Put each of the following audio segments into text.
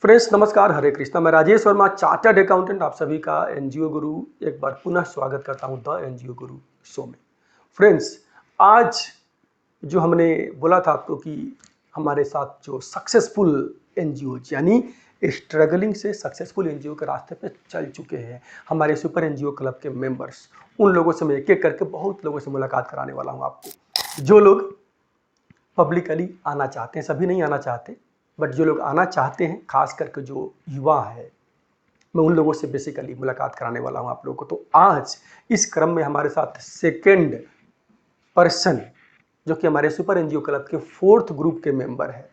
Friends नमस्कार, हरे कृष्णा। मैं Rajesh Verma, chartered accountant, आप सभी का एनजीओ गुरु एक बार पुनः स्वागत करता हूं द एनजीओ गुरु शो में। फ्रेंड्स, आज जो हमने बोला था आपको कि हमारे साथ जो सक्सेसफुल एनजीओ यानी स्ट्रगलिंग से सक्सेसफुल एनजीओ के रास्ते पे चल चुके हैं हमारे सुपर एनजीओ क्लब के मेंबर्स, उन लोगों से मैं एक एक करके बहुत लोगों से मुलाकात कराने वाला हूँ आपको। जो लोग पब्लिकली आना चाहते हैं, सभी नहीं आना चाहते, बट जो लोग आना चाहते हैं, खास करके जो युवा है, मैं उन लोगों से बेसिकली मुलाकात कराने वाला हूं आप लोगों को। तो आज इस क्रम में हमारे साथ सेकेंड पर्सन जो कि हमारे सुपर एनजीओ क्लब के 4th ग्रुप के मेंबर है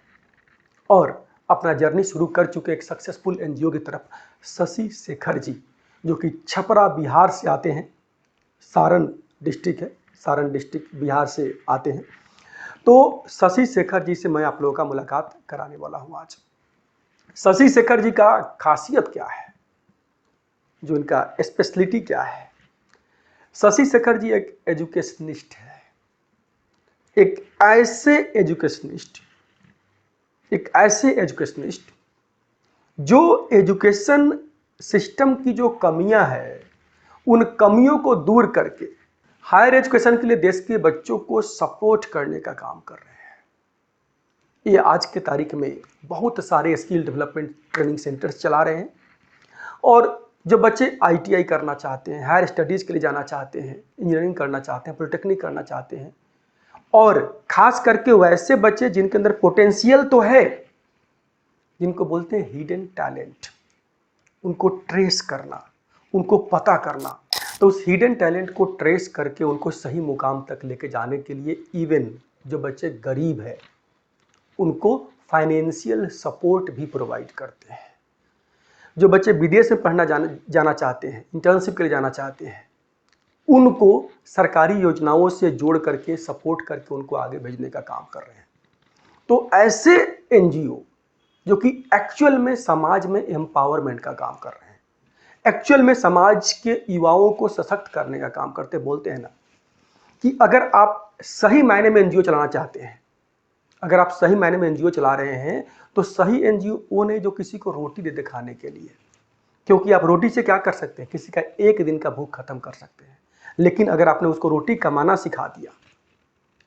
और अपना जर्नी शुरू कर चुके एक सक्सेसफुल एनजीओ की तरफ, शशि शेखर जी, जो कि छपरा बिहार से आते हैं। सारण डिस्ट्रिक्ट है, सारण डिस्ट्रिक्ट बिहार से आते हैं। तो शशि शेखर जी से मैं आप लोगों का मुलाकात कराने वाला हूं आज। शशि शेखर जी का खासियत क्या है, जो इनका स्पेशलिटी क्या है। शशि शेखर जी एक एजुकेशनिस्ट है, एक ऐसे एजुकेशनिस्ट जो एजुकेशन सिस्टम की जो कमियां हैं, उन कमियों को दूर करके हायर एजुकेशन के लिए देश के बच्चों को सपोर्ट करने का काम कर रहे हैं। ये आज के तारीख में बहुत सारे स्किल डेवलपमेंट ट्रेनिंग सेंटर्स चला रहे हैं और जो बच्चे आईटीआई करना चाहते हैं, हायर स्टडीज़ के लिए जाना चाहते हैं, इंजीनियरिंग करना चाहते हैं, पॉलिटेक्निक करना चाहते हैं, और खास करके वैसे बच्चे जिनके अंदर पोटेंशियल तो है, जिनको बोलते हैं हिडन टैलेंट, उनको ट्रेस करना, उनको पता करना। तो उस हिडन टैलेंट को ट्रेस करके उनको सही मुकाम तक लेके जाने के लिए इवन जो बच्चे गरीब है उनको फाइनेंशियल सपोर्ट भी प्रोवाइड करते हैं। जो बच्चे विदेश में पढ़ना जाना चाहते हैं, इंटर्नशिप के लिए जाना चाहते हैं, उनको सरकारी योजनाओं से जोड़ करके सपोर्ट करके उनको आगे भेजने का काम कर रहे हैं। तो ऐसे एनजीओ जो कि एक्चुअल में समाज में एम्पावरमेंट का काम कर रहे हैं, एक्चुअल में समाज के युवाओं को सशक्त करने का काम करते, बोलते हैं ना कि अगर आप सही मायने में एनजीओ चलाना चाहते हैं, अगर आप सही मायने में एनजीओ चला रहे हैं, तो सही एनजीओ वो नहीं जो किसी को रोटी दे दे खाने के लिए, क्योंकि आप रोटी से क्या कर सकते हैं, किसी का एक दिन का भूख खत्म कर सकते हैं। लेकिन अगर आपने उसको रोटी कमाना सिखा दिया,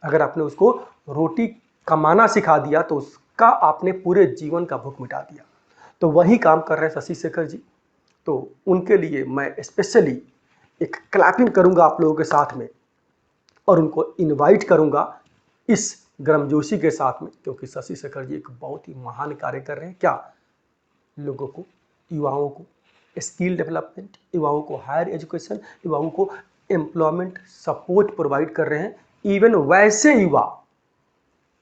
अगर आपने उसको रोटी कमाना सिखा दिया, तो उसका आपने पूरे जीवन का भूख मिटा दिया। तो वही काम कर रहे हैं शशि शेखर जी। तो उनके लिए मैं स्पेशली एक क्लैपिंग करूंगा आप लोगों के साथ में और उनको इनवाइट करूंगा इस गर्मजोशी के साथ में, क्योंकि शशि शेखर जी एक बहुत ही महान कार्य कर रहे हैं। क्या लोगों को, युवाओं को स्किल डेवलपमेंट, युवाओं को हायर एजुकेशन, युवाओं को एम्प्लॉयमेंट सपोर्ट प्रोवाइड कर रहे हैं। इवन वैसे युवा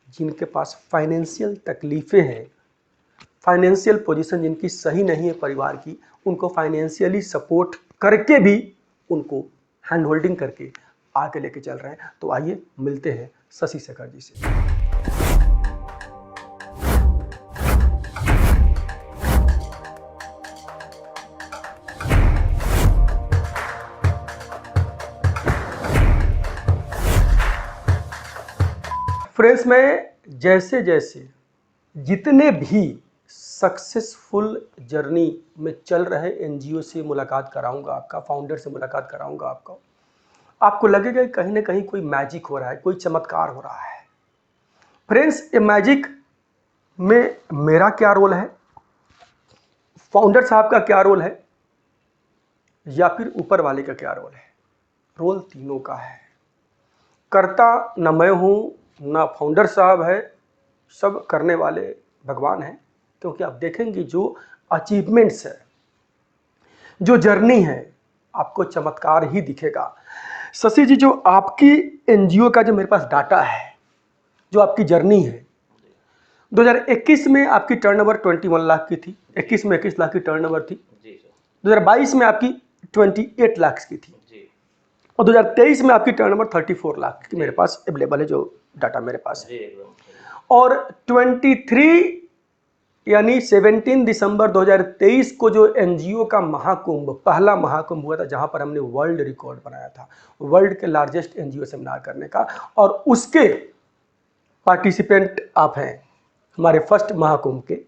जिनके पास फाइनेंशियल तकलीफें हैं, फाइनेंशियल पोजीशन जिनकी सही नहीं है परिवार की, उनको फाइनेंशियली सपोर्ट करके भी उनको हैंड होल्डिंग करके आगे लेके चल रहे हैं। तो आइए मिलते हैं शशि शेखर जी से। फ्रेंड्स, मैं जैसे जैसे जितने भी सक्सेसफुल जर्नी में चल रहे एनजीओ से मुलाकात कराऊंगा, आपका फाउंडर से मुलाकात कराऊंगा, आपको लगेगा कि कहीं ना कहीं कोई मैजिक हो रहा है, कोई चमत्कार हो रहा है। फ्रेंड्स, ये मैजिक में मेरा क्या रोल है, फाउंडर साहब का क्या रोल है, या फिर ऊपर वाले का क्या रोल है? रोल तीनों का है। करता न मैं हूँ, ना फाउंडर साहब है, सब करने वाले भगवान हैं। क्योंकि आप देखेंगे जो अचीवमेंट्स है, जो जर्नी है, आपको चमत्कार ही दिखेगा। शशि जी, जो आपकी एनजीओ का जो मेरे पास डाटा है, जो आपकी जर्नी है, 2021 में आपकी टर्नओवर 21 लाख की थी, 21 में 21 लाख की टर्नओवर थी, 2022 में आपकी 28 लाख की थी, और 2023 में आपकी टर्नओवर 34 लाख की मेरे पास अवेलेबल है, जो डाटा मेरे पास है। और 23 यानी 17 दिसंबर 2023 को जो एनजीओ का महाकुंभ, पहला महाकुंभ हुआ था, जहां पर हमने वर्ल्ड रिकॉर्ड बनाया था, वर्ल्ड के लार्जेस्ट एनजीओ सेमिनार करने का, और उसके पार्टिसिपेंट आप हैं हमारे फर्स्ट महाकुंभ के।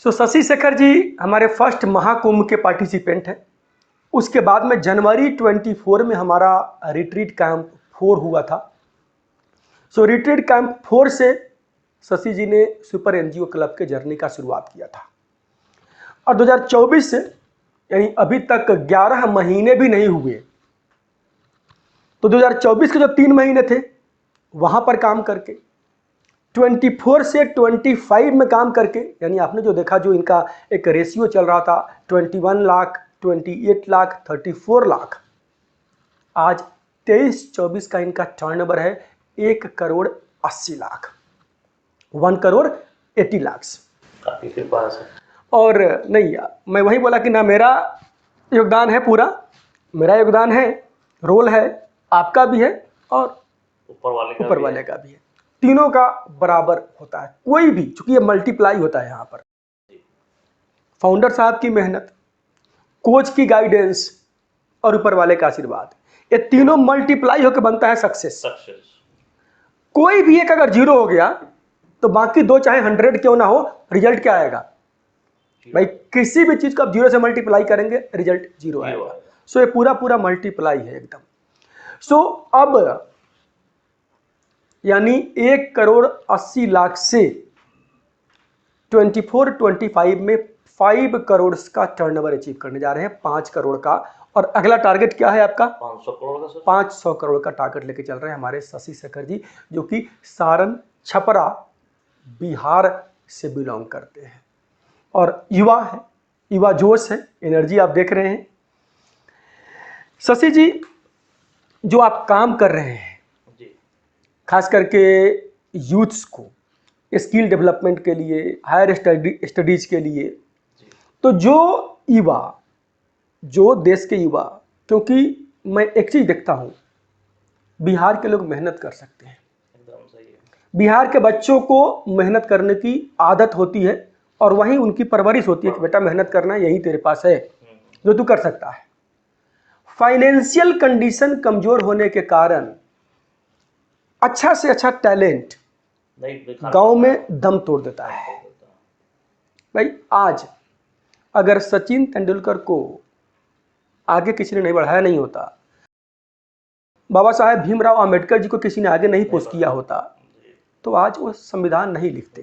शशि शेखर जी हमारे फर्स्ट महाकुंभ के पार्टिसिपेंट हैं। उसके बाद में जनवरी 24 में हमारा रिट्रीट कैंप 4 हुआ था। रिट्रीट कैंप 4 से शशि जी ने सुपर एनजीओ क्लब के जर्नी का शुरुआत किया था और 2024 से यानी अभी तक 11 महीने भी नहीं हुए, तो 2024 के जो 3 महीने थे वहाँ पर काम करके 24 से 25 में काम करके, यानी आपने जो देखा जो इनका एक रेशियो चल रहा था 21 लाख, 28 लाख, 34 लाख, आज 23-24 का इनका टर्नओवर है 1 करोड़ 80 लाख, 1 करोड़ 80 लाख। काफी के पास है। और नहीं, मैं वही बोला कि ना मेरा योगदान है, पूरा मेरा योगदान है, रोल है, आपका भी है और ऊपर वाले का भी है। तीनों का बराबर होता है, कोई भी, चूंकि ये मल्टीप्लाई होता है यहाँ पर। फाउंडर साहब की मेहनत, कोच की गाइडेंस और ऊपर वाले का आशीर्वाद, ये तीनों मल्टीप्लाई होकर बनता है सक्सेस। कोई भी एक अगर 0 हो गया तो बाकी 2 चाहे 100 क्यों ना हो, रिजल्ट क्या आएगा भाई? किसी भी चीज को आप 0 से मल्टीप्लाई करेंगे रिजल्ट 0 आएगा। ये पूरा मल्टीप्लाई है एकदम। अब यानी 1 करोड़ 80 लाख से 24-25 में 5 करोड़ का टर्नओवर अचीव करने जा रहे हैं, 5 करोड़ का। और अगला टारगेट क्या है आपका? 500 करोड़ का। 500 करोड़ का टारगेट लेके चल रहे हैं हमारे शशि शेखर जी, जो कि सारण छपरा बिहार से बिलोंग करते हैं और युवा है, युवा जोश है, एनर्जी आप देख रहे हैं। शशि जी जो आप काम कर रहे हैं खास करके यूथ्स को स्किल डेवलपमेंट के लिए, हायर स्टडीज के लिए, तो जो युवा, जो देश के युवा, क्योंकि मैं एक चीज़ देखता हूँ, बिहार के लोग मेहनत कर सकते हैं, एकदम सही है। बिहार के बच्चों को मेहनत करने की आदत होती है और वहीं उनकी परवरिश होती है कि बेटा मेहनत करना, यही तेरे पास है जो तू कर सकता है। फाइनेंशियल कंडीशन कमजोर होने के कारण अच्छा से अच्छा टैलेंट गांव में दम तोड़ देता है भाई। आज अगर सचिन तेंदुलकर को आगे किसी ने नहीं बढ़ाया नहीं होता, बाबा साहेब भीमराव अंबेडकर जी को किसी ने आगे नहीं पुश किया होता, तो आज वो संविधान नहीं लिखते।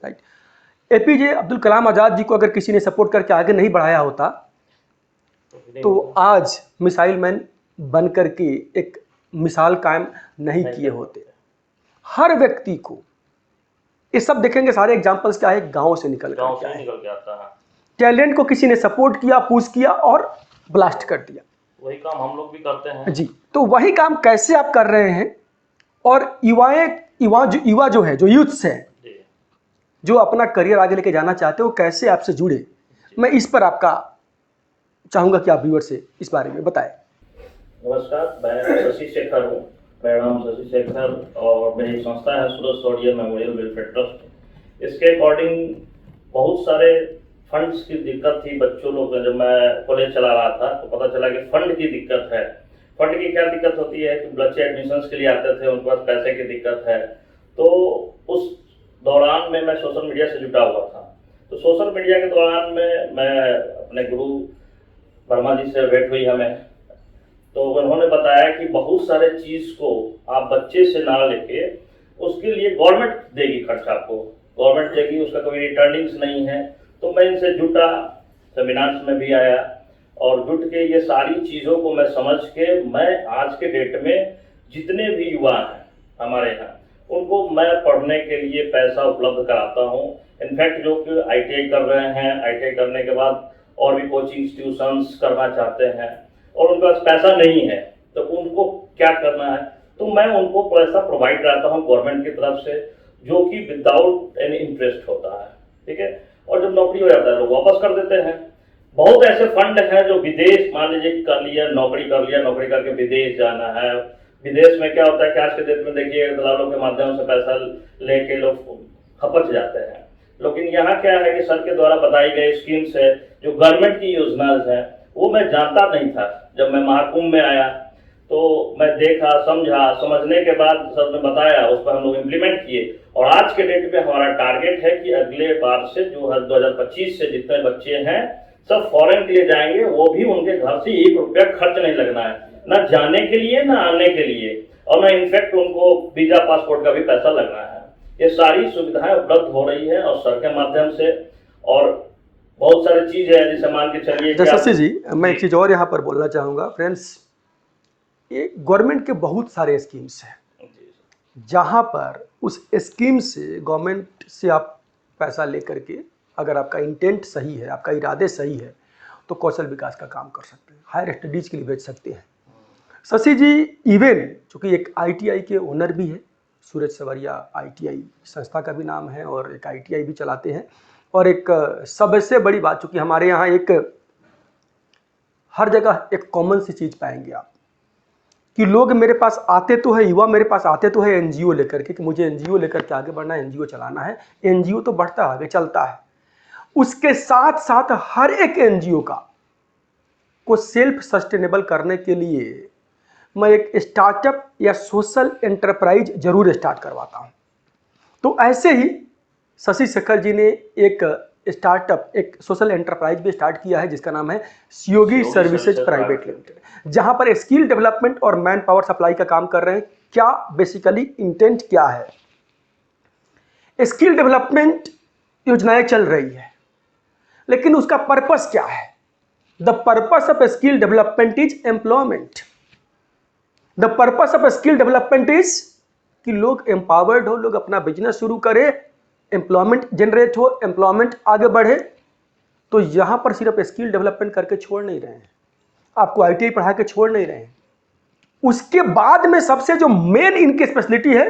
राइट। एपीजे अब्दुल कलाम आजाद जी को अगर किसी ने सपोर्ट करके आगे नहीं बढ़ाया होता, तो आज मिसाइल मैन बन करके एक मिसाल कायम नहीं किए होते। हर व्यक्ति को ये सब देखेंगे, सारे एग्जांपल्स क्या है, गांव से निकल के आता है। टैलेंट को किसी ने सपोर्ट किया, पुश किया और ब्लास्ट कर दिया। वही काम हम लोग भी करते हैं जी। तो वही काम कैसे आप कर रहे हैं, और युवा जो है, जो यूथ्स है, जो अपना करियर आगे लेके जाना चाहते हो, कैसे आपसे जुड़े, मैं इस पर आपका चाहूंगा कि आप व्यूअर से इस बारे में बताएं। नमस्कार, मैं शशि शेखर हूँ। मेरा नाम शशि शेखर और मेरी संस्था है सूरज सौड़िया मेमोरियल वेलफेयर ट्रस्ट। इसके अकॉर्डिंग बहुत सारे फंड्स की दिक्कत थी बच्चों लोग। जब मैं कॉलेज चला रहा था तो पता चला कि फंड की दिक्कत है। फंड की क्या दिक्कत होती है कि बच्चे एडमिशन्स के लिए आते थे, उनके पास पैसे की दिक्कत है। तो उस दौरान में मैं सोशल मीडिया से जुटा हुआ था। तो सोशल मीडिया के दौरान में मैं अपने गुरु वर्मा जी से भेंट हुई हमें, तो उन्होंने बताया कि बहुत सारे चीज़ को आप बच्चे से ना लेके उसके लिए गवर्नमेंट देगी खर्चा, आपको गवर्नमेंट देगी, उसका कोई रिटर्निंग्स नहीं है। तो मैं इनसे जुटा, सेमिनार्स में भी आया और जुट के ये सारी चीज़ों को मैं समझ के, मैं आज के डेट में जितने भी युवा हैं हमारे यहाँ, उनको मैं पढ़ने के लिए पैसा उपलब्ध कराता हूँ। इनफैक्ट जो कि ITI कर रहे हैं, ITI करने के बाद और भी कोचिंग ट्यूशंस करना चाहते हैं और उनके पास पैसा नहीं है, तो उनको क्या करना है, तो मैं उनको पैसा प्रोवाइड कराता हूँ गवर्नमेंट की तरफ से, जो कि विदाउट एनी इंटरेस्ट होता है। ठीक है। और जब नौकरी हो जाता है लोग वापस कर देते हैं। बहुत ऐसे फंड हैं जो विदेश, मान लीजिए कर लिया, नौकरी कर लिया, नौकरी करके विदेश जाना है। विदेश में क्या होता है कि आज के डेट में देखिए दलालों के माध्यम से पैसा लेके लोग खपच जाते हैं। लेकिन यहाँ क्या है कि सर के द्वारा बताई गई स्कीम्स है, जो गवर्नमेंट की योजनाएं हैं, वो मैं जानता नहीं था। जब मैं महाकुंभ में आया तो मैं देखा, समझा, समझने के बाद सर ने बताया, उस पर हम लोग इम्प्लीमेंट किए और आज के डेट पे हमारा टारगेट है कि अगले बार से जो 2025 से जितने बच्चे हैं सब फॉरेन के लिए जाएंगे, वो भी उनके घर से 1 रुपया खर्च नहीं लगना है, ना जाने के लिए ना आने के लिए, और ना इनफैक्ट उनको वीजा पासपोर्ट का भी पैसा लगना है। ये सारी सुविधाएं उपलब्ध हो रही है और सर के माध्यम से, और बहुत सारी चीज है जैसे मान के चलिए शशि जी, मैं एक चीज़ और यहाँ पर बोलना चाहूँगा फ्रेंड्स, ये गवर्नमेंट के बहुत सारे स्कीम्स हैं जहाँ पर उस स्कीम से गवर्नमेंट से आप पैसा लेकर के, अगर आपका इंटेंट सही है, आपका इरादे सही है, तो कौशल विकास का काम कर सकते हैं, हायर स्टडीज़ के लिए भेज सकते हैं। शशि जी इवन चूँकि एक ITI के ओनर भी है, सूरज सवरिया ITI संस्था का भी नाम है, और एक ITI भी चलाते हैं। और एक सबसे बड़ी बात, चूँकि हमारे यहाँ एक हर जगह एक कॉमन सी चीज़ पाएंगे आप कि लोग मेरे पास आते तो है, युवा मेरे पास आते तो है NGO लेकर के, कि मुझे NGO लेकर के आगे बढ़ना है, NGO चलाना है। NGO तो बढ़ता आगे चलता है, उसके साथ साथ हर एक NGO को सेल्फ सस्टेनेबल करने के लिए मैं एक स्टार्टअप या सोशल एंटरप्राइज जरूर स्टार्ट करवाता हूँ। तो ऐसे ही शशि शेखर जी ने एक स्टार्टअप, एक सोशल एंटरप्राइज भी स्टार्ट किया है जिसका नाम है सियोगी सर्विसेज प्राइवेट लिमिटेड, जहां पर स्किल डेवलपमेंट और मैन पावर सप्लाई का काम कर रहे हैं। क्या बेसिकली इंटेंट क्या है? स्किल डेवलपमेंट योजनाएं चल रही है, लेकिन उसका पर्पस क्या है? The purpose of skill development is employment. The purpose of skill development is कि लोग एम्पावर्ड हो, लोग अपना बिजनेस शुरू करें, एम्प्लॉयमेंट जनरेट हो, एम्प्लॉयमेंट आगे बढ़े। तो यहां पर सिर्फ स्किल डेवलपमेंट करके छोड़ नहीं रहे हैं, आपको ITI पढ़ा के छोड़ नहीं रहे हैं। उसके बाद में सबसे जो मेन इनकी स्पेशलिटी है,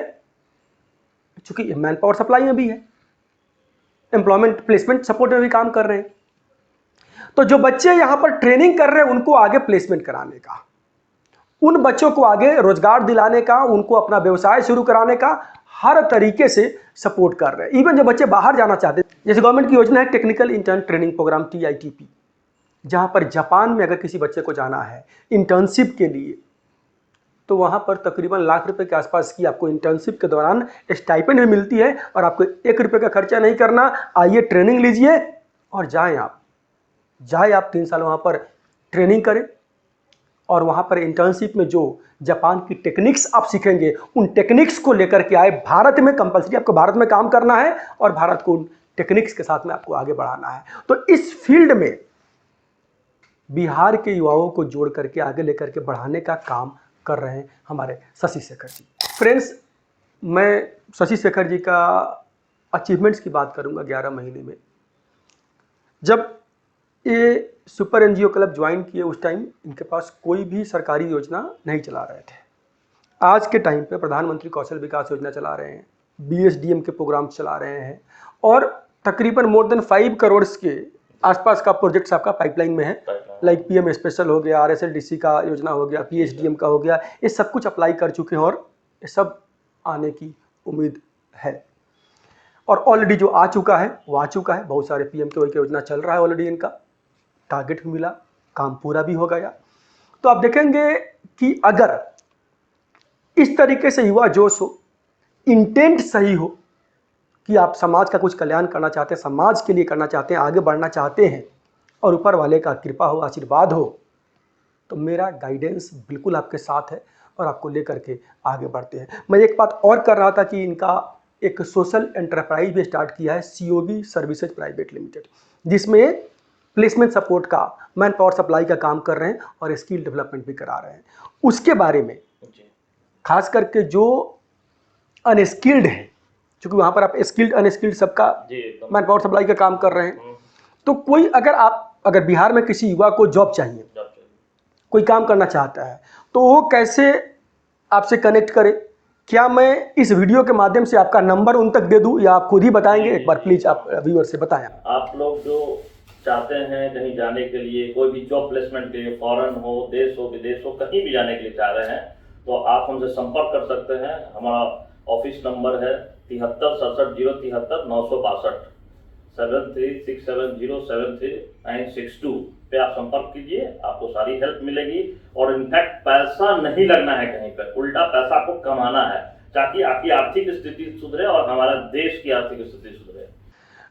चूंकि मैन पावर सप्लाई में भी है, एम्प्लॉयमेंट प्लेसमेंट सपोर्ट में भी काम कर रहे हैं, तो जो बच्चे यहां पर ट्रेनिंग कर रहे हैं उनको आगे प्लेसमेंट कराने का, उन बच्चों को आगे रोजगार दिलाने का, उनको अपना व्यवसाय शुरू कराने का हर तरीके से सपोर्ट कर रहे हैं। इवन जो बच्चे बाहर जाना चाहते हैं, जैसे गवर्नमेंट की योजना है technical intern training program TITP, जहां पर जापान में अगर किसी बच्चे को जाना है इंटर्नशिप के लिए, तो वहां पर तकरीबन ₹1,00,000 के आसपास की आपको इंटर्नशिप के दौरान स्टाइपेंड भी मिलती है, और आपको ₹1 का खर्चा नहीं करना। आइए ट्रेनिंग लीजिए और जाएं आप 3 साल वहां पर ट्रेनिंग करें, और वहां पर इंटर्नशिप में जो जापान की टेक्निक्स आप सीखेंगे, उन टेक्निक्स को लेकर के आए भारत में। कंपलसरी आपको भारत में काम करना है और भारत को उन टेक्निक्स के साथ में आपको आगे बढ़ाना है। तो इस फील्ड में बिहार के युवाओं को जोड़ करके आगे लेकर के बढ़ाने का काम कर रहे हैं हमारे शशि शेखर जी। फ्रेंड्स, मैं शशि शेखर जी का अचीवमेंट्स की बात करूंगा 11 महीने में। जब ये सुपर NGO क्लब ज्वाइन किए, उस टाइम इनके पास कोई भी सरकारी योजना नहीं चला रहे थे। आज के टाइम पे प्रधानमंत्री कौशल विकास योजना चला रहे हैं, BSDM के प्रोग्राम चला रहे हैं, और तकरीबन मोर देन 5 करोड़ के आसपास का प्रोजेक्ट्स आपका पाइपलाइन में है। लाइक PM स्पेशल हो गया, RSLDC का योजना हो गया, PHDM का हो गया, ये सब कुछ अप्लाई कर चुके हैं और ये सब आने की उम्मीद है। और ऑलरेडी जो आ चुका है वो आ चुका है। बहुत सारे PMKY की योजना चल रहा है ऑलरेडी, इनका टारगेट भी मिला, काम पूरा भी हो गया। तो आप देखेंगे कि अगर इस तरीके से युवा जोश हो, इंटेंट सही हो कि आप समाज का कुछ कल्याण करना चाहते हैं, समाज के लिए करना चाहते हैं, आगे बढ़ना चाहते हैं, और ऊपर वाले का कृपा हो, आशीर्वाद हो, तो मेरा गाइडेंस बिल्कुल आपके साथ है और आपको लेकर के आगे बढ़ते हैं। मैं एक बात और कर रहा था कि इनका एक सोशल एंटरप्राइज भी स्टार्ट किया है, सियोगी सर्विसेज प्राइवेट लिमिटेड, जिसमें प्लेसमेंट सपोर्ट का, मैन पावर सप्लाई का काम कर रहे हैं और स्किल डेवलपमेंट भी करा रहे हैं। उसके बारे में खास करके जो अनस्किल्ड है, क्योंकि वहाँ पर आप स्किल्ड अनस्किल्ड सबका मैन पावर सप्लाई का काम कर रहे हैं, तो कोई अगर बिहार में किसी युवा को जॉब चाहिए, कोई काम करना चाहता है, तो वो कैसे आपसे कनेक्ट करे? क्या मैं इस वीडियो के माध्यम से आपका नंबर उन तक दे दूं या आप खुद ही बताएंगे? एक बार प्लीज आप व्यूअर से बताएं। आप लोग जो चाहते हैं कहीं जाने के लिए, कोई भी जॉब प्लेसमेंट के लिए, फॉरेन हो, देश हो, विदेश हो, कहीं भी जाने के लिए चाह रहे हैं, तो आप हमसे संपर्क कर सकते हैं। हमारा ऑफिस नंबर है 73 67 073 962। 7367073962 पे आप संपर्क कीजिए, आपको सारी हेल्प मिलेगी। और इनफैक्ट पैसा नहीं लगना है कहीं पर, उल्टा पैसा आपको कमाना है, ताकि आपकी आर्थिक स्थिति सुधरे और हमारा देश की आर्थिक स्थिति सुधरे।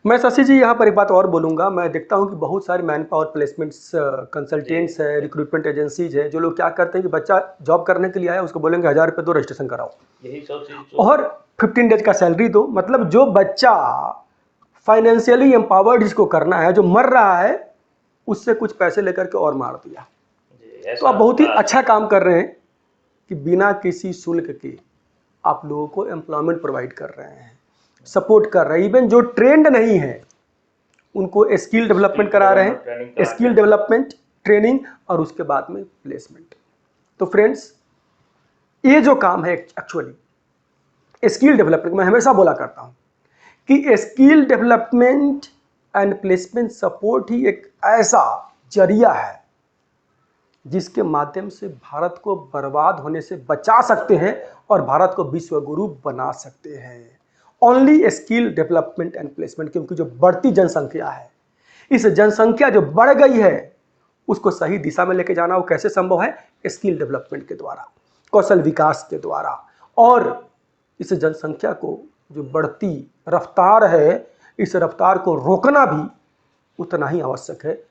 मैं शशि जी यहाँ पर एक बात और बोलूँगा। मैं देखता हूँ कि बहुत सारे मैन पावर प्लेसमेंट्स कंसल्टेंट्स है, रिक्रूटमेंट एजेंसीज है, जो लोग क्या करते हैं कि बच्चा जॉब करने के लिए आया, उसको बोलेंगे 1000 रुपये दो, रजिस्ट्रेशन कराओ, यही सब चीज और 15 डेज का सैलरी दो। मतलब जो बच्चा फाइनेंशियली एम्पावर्ड जिसको करना है, जो मर रहा है, उससे कुछ पैसे लेकर के और मार दिया। तो आप बहुत ही अच्छा काम कर रहे हैं कि बिना किसी शुल्क के आप लोगों को एम्प्लॉयमेंट प्रोवाइड कर रहे हैं, सपोर्ट कर रहे हैं। इवन जो ट्रेंड नहीं है उनको स्किल डेवलपमेंट करा रहे हैं, स्किल डेवलपमेंट ट्रेनिंग, और उसके बाद में प्लेसमेंट। तो फ्रेंड्स, ये जो काम है एक्चुअली स्किल डेवलपमेंट, मैं हमेशा बोला करता हूँ कि skill development and placement support ही एक ऐसा जरिया है जिसके माध्यम से भारत को बर्बाद होने से बचा सकते हैं और भारत को विश्व गुरु बना सकते हैं। Only skill development and placement. क्योंकि जो बढ़ती जनसंख्या है, इस जनसंख्या जो बढ़ गई है, उसको सही दिशा में लेके जाना वो कैसे संभव है? स्किल डेवलपमेंट के द्वारा, कौशल विकास के द्वारा। और इस जनसंख्या को जो बढ़ती रफ्तार है, इस रफ्तार को रोकना भी उतना ही आवश्यक है।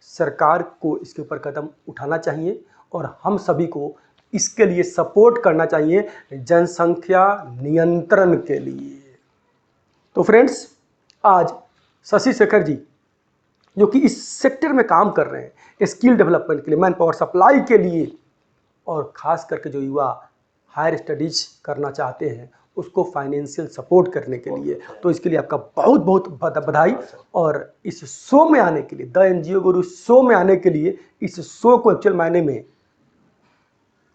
सरकार को इसके ऊपर कदम उठाना चाहिए और हम सभी को इसके लिए सपोर्ट करना चाहिए, जनसंख्या नियंत्रण के लिए। तो फ्रेंड्स, आज शशि शेखर जी जो कि इस सेक्टर में काम कर रहे हैं, स्किल डेवलपमेंट के लिए, मैन पावर सप्लाई के लिए, और ख़ास करके जो युवा हायर स्टडीज करना चाहते हैं उसको फाइनेंशियल सपोर्ट करने के लिए, तो इसके लिए आपका बहुत बहुत बधाई। और इस शो में आने के लिए, द एनजीओ गुरु शो में आने के लिए, इस शो को एक्चुअल मायने में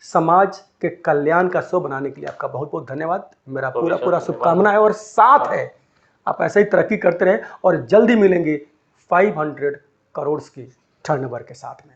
समाज के कल्याण का शो बनाने के लिए आपका बहुत बहुत धन्यवाद। मेरा पूरा शुभकामना है और साथ है, आप ऐसे ही तरक्की करते रहें और जल्दी मिलेंगे 500 करोड़ की टर्नओवर के साथ में।